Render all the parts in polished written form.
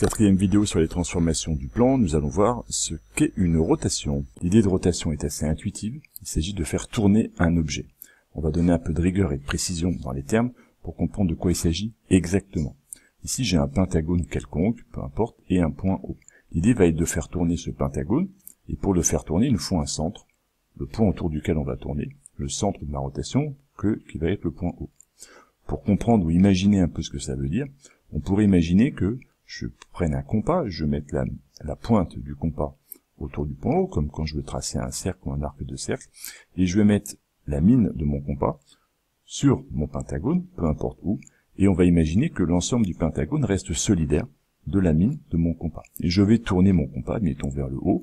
Quatrième vidéo sur les transformations du plan, nous allons voir ce qu'est une rotation. L'idée de rotation est assez intuitive, il s'agit de faire tourner un objet. On va donner un peu de rigueur et de précision dans les termes pour comprendre de quoi il s'agit exactement. Ici j'ai un pentagone quelconque, peu importe, et un point O. L'idée va être de faire tourner ce pentagone, et pour le faire tourner, il nous faut un centre, le point autour duquel on va tourner, le centre de ma rotation, qui va être le point O. Pour comprendre ou imaginer un peu ce que ça veut dire, on pourrait imaginer que je prenne un compas, je mette la pointe du compas autour du point O, comme quand je veux tracer un cercle ou un arc de cercle, et je vais mettre la mine de mon compas sur mon pentagone, peu importe où, et on va imaginer que l'ensemble du pentagone reste solidaire de la mine de mon compas. Et je vais tourner mon compas, mettons vers le haut,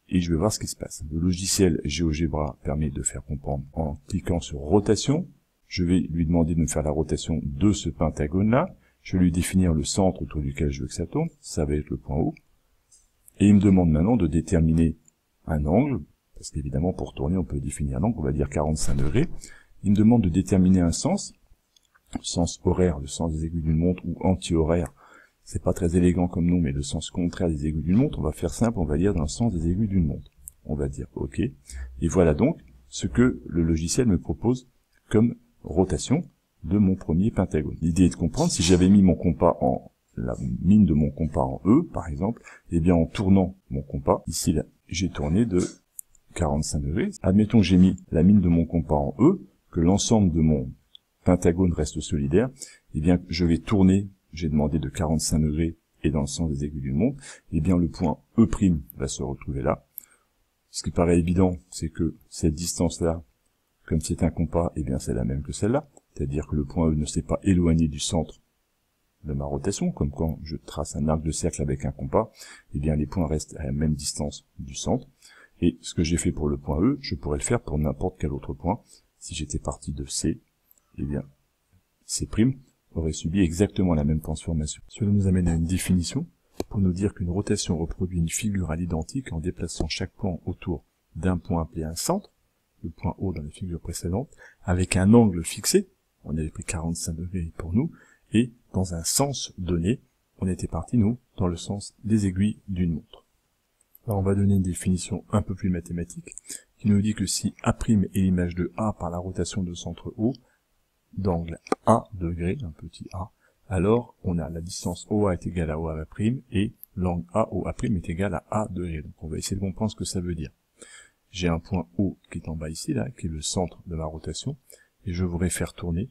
et je vais voir ce qui se passe. Le logiciel GeoGebra permet de faire comprendre en cliquant sur rotation. Je vais lui demander de me faire la rotation de ce pentagone-là. Je vais lui définir le centre autour duquel je veux que ça tourne. Ça va être le point O. Et il me demande maintenant de déterminer un angle, parce qu'évidemment pour tourner on peut définir un angle, on va dire 45 degrés. Il me demande de déterminer un sens, le sens horaire, le sens des aiguilles d'une montre, ou anti-horaire. C'est pas très élégant comme nom, mais le sens contraire des aiguilles d'une montre, on va faire simple, on va dire dans le sens des aiguilles d'une montre. On va dire OK. Et voilà donc ce que le logiciel me propose comme rotation de mon premier pentagone. L'idée est de comprendre, si j'avais mis mon compas la mine de mon compas en E, par exemple, eh bien en tournant mon compas, ici là, j'ai tourné de 45 degrés. Admettons que j'ai mis la mine de mon compas en E, que l'ensemble de mon pentagone reste solidaire, eh bien je vais tourner, j'ai demandé de 45 degrés et dans le sens des aiguilles d'une montre, eh bien le point E' va se retrouver là. Ce qui paraît évident, c'est que cette distance-là, comme c'est un compas, eh bien c'est la même que celle-là, c'est-à-dire que le point E ne s'est pas éloigné du centre de ma rotation, comme quand je trace un arc de cercle avec un compas, eh bien les points restent à la même distance du centre. Et ce que j'ai fait pour le point E, je pourrais le faire pour n'importe quel autre point. Si j'étais parti de C, eh bien C' aurait subi exactement la même transformation. Cela nous amène à une définition pour nous dire qu'une rotation reproduit une figure à l'identique en déplaçant chaque point autour d'un point appelé un centre, le point O dans la figure précédente, avec un angle fixé, on avait pris 45 degrés pour nous, et dans un sens donné, on était parti, nous, dans le sens des aiguilles d'une montre. Alors on va donner une définition un peu plus mathématique, qui nous dit que si A' est l'image de A par la rotation de centre O, d'angle A degré, un petit a, alors on a la distance OA est égale à OA' et l'angle AOA' est égal à A degré. Donc on va essayer de comprendre ce que ça veut dire. J'ai un point O qui est en bas ici, là, qui est le centre de ma rotation, et je voudrais faire tourner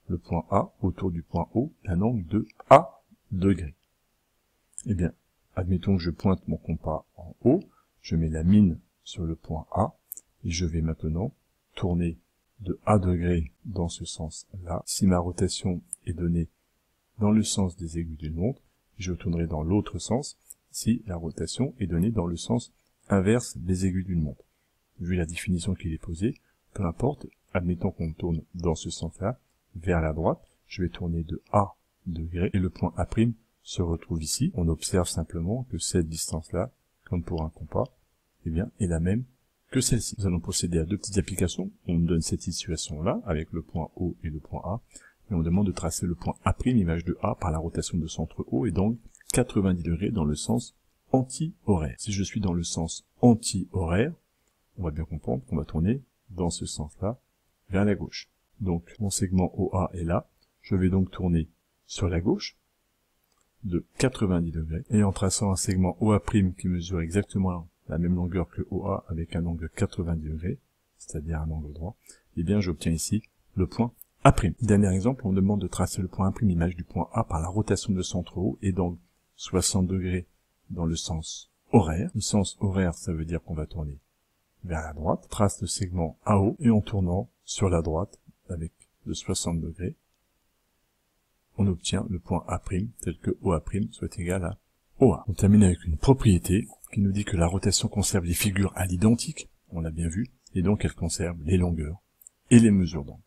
le point A autour du point O d'un angle de A degré. Eh bien, admettons que je pointe mon compas en haut, je mets la mine sur le point A, et je vais maintenant tourner de A degré dans ce sens-là. Si ma rotation est donnée dans le sens des aiguilles d'une montre, je tournerai dans l'autre sens si la rotation est donnée dans le sens inverse des aiguilles d'une montre. Vu la définition qu'il est posée, peu importe, admettons qu'on tourne dans ce sens-là, vers la droite, je vais tourner de A degré et le point A' se retrouve ici. On observe simplement que cette distance-là, comme pour un compas, eh bien, est la même que celle-ci. Nous allons procéder à deux petites applications. On me donne cette situation-là, avec le point O et le point A, et on demande de tracer le point A', image de A, par la rotation de centre O, et donc 90 degrés dans le sens anti-horaire. Si je suis dans le sens anti-horaire, on va bien comprendre qu'on va tourner dans ce sens-là, vers la gauche. Donc, mon segment OA est là. Je vais donc tourner sur la gauche, de 90 degrés, et en traçant un segment OA' qui mesure exactement la même longueur que OA avec un angle de 90 degrés, c'est-à-dire un angle droit, eh bien j'obtiens ici le point A'. Dernier exemple, on demande de tracer le point A', image du point A par la rotation de centre O, et donc 60 degrés dans le sens horaire. Le sens horaire, ça veut dire qu'on va tourner vers la droite, trace le segment AO, et en tournant sur la droite avec de 60 degrés, on obtient le point A', tel que OA' soit égal à OA. On termine avec une propriété qui nous dit que la rotation conserve les figures à l'identique, on l'a bien vu, et donc elle conserve les longueurs et les mesures d'angle.